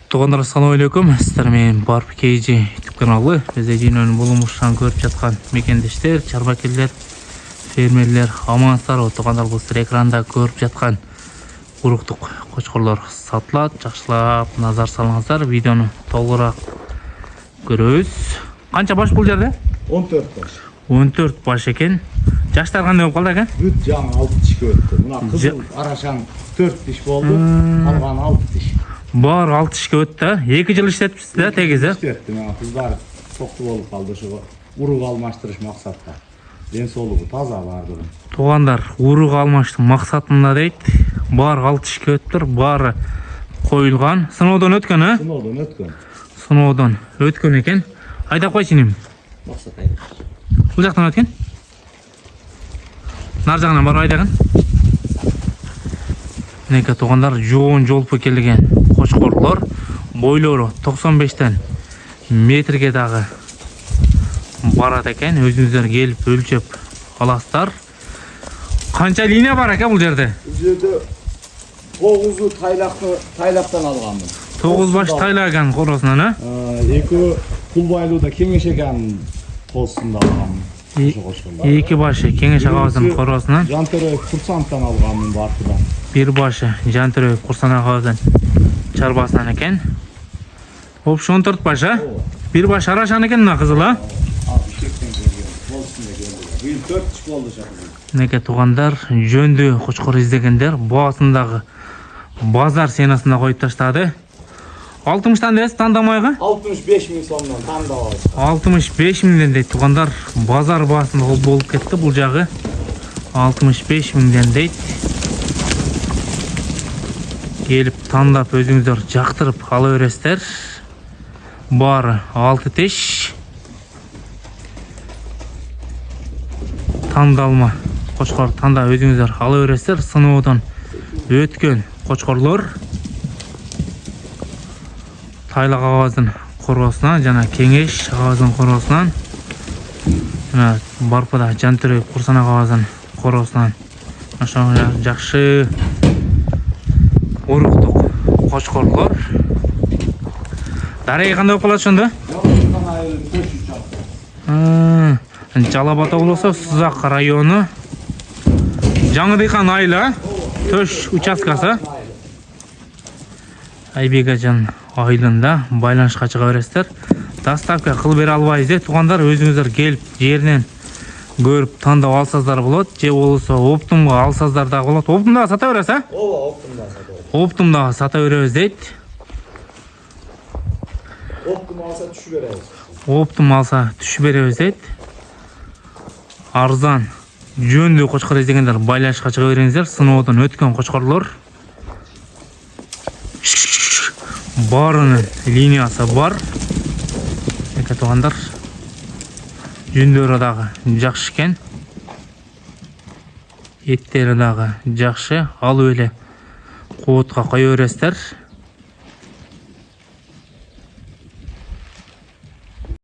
Туғандар, ассаламу алейкум. Сіздер мен Барп KG YouTube каналы. Бізде жинөнің болымышан көріп жатқан мекендештер, чарбакерлер, фермерлер, амансар. Туғандар, бұл сіздер экранда көріп жатқан құруқтық қошқырлар сатылады. Жақшылап назар салыңыздар. Видеоны толығырақ көрөз. Қанша баш бұл жерде? 14 баш. 14 баш екен. Жаштар қандай болып қалды екен? Бүт жаңа 6 тишке өтті. Мына қызыл арашаң 4 тиш болды, қалған 6 тиш. Бар 6 тишке өтті. 2 жыл іштетіпсіз да тегізі? Іштетті. Мына қыздар тоқты болып қалды шуға. Уруқ алмаштырыш мақсатта. Денсаулығы таза барды. Туғандар, уруқ алмаштың мақсатында дейді. Бар 6 тишке өттір, бары қойылған. Сынаудан өткен, а? Сынаудан өткен. Сынаудан өткен екен. Айдап қойсын ем. Мақсат айдап. Бұл жақтан өткен? Нар жағынан бар айдаған. Неке туғандар, жоғын жолпы келген қошқорлар. Бойлары 95-тен метрге дағы барады екен. Өзіңіздер келіп өлчеп аластар. Қанша линия бар екен бұл жерде? Бұл жерде 9-ы тайлақтан алғанмын. 9 баш тайлаған қорасынан, а? 2 құлбайлуда кеңеш екен қосында алғанмын. 2 башы кеңеш ағазын қорасынан. Жантөрөев Курсанттан алғанмын Барпыдан. 1 башы Жантөрөев Курсан ағазын чарбасынан екен. Опшы 14 баш, а? 1 баш арашан екен мына қызыл, а? Биыл 4 тиш болды шақырды. Неке туғандар, жөнді қошқыр іздегендер боғасындағы базар сенасында қойып таштады. 60-тан дәс тандамайға? 65 мың сомнан таңдап алды. 65 мыңден дейді туғандар, базар басында болып кетті бұл жағы. 65 мыңден дейді. Келіп таңдап өзіңіздер жақтырып ала өрестер. Бары 6 теш. Таңдалма қошқар таңда өзіңіздер ала өрестер. Сынаудан өткен қошқарлар. Тайлақ ағазын қорғасынан, жана кеңеш ағазын қорғасынан, Барпыда Жантөрөев Курсан ағазын қорғасынан жақшы ұруқтық қошқорлар. Дарайы қандай оқылады шында? Жалабата болса Сызақ районы Жаңыдыйқан айлы төш участкасы. Айбегажан айлында байланышқа шыға бересіздер. Доставка қыл бере албайсыз. Туғандар, өзіңіздер келіп жерінен көріп таңдап алсаздар болады. Же болса оптымға алсаздар да болады. Оптымдағы сата бересіз, а? Оптымдағы сата береміз дейді. Оптым алса түші береміз. Оптым алса түші береміз дейді. Арзан жөнді қошқар іздегендер байланышқа шыға беріңіздер. Сынаудан өткен қошқарлар. Барының линиясы бар. Неке туғандар, жүндері дағы жақшы кен. Еттері дағы жақшы. Ал өлі қуытқа қой өрестер.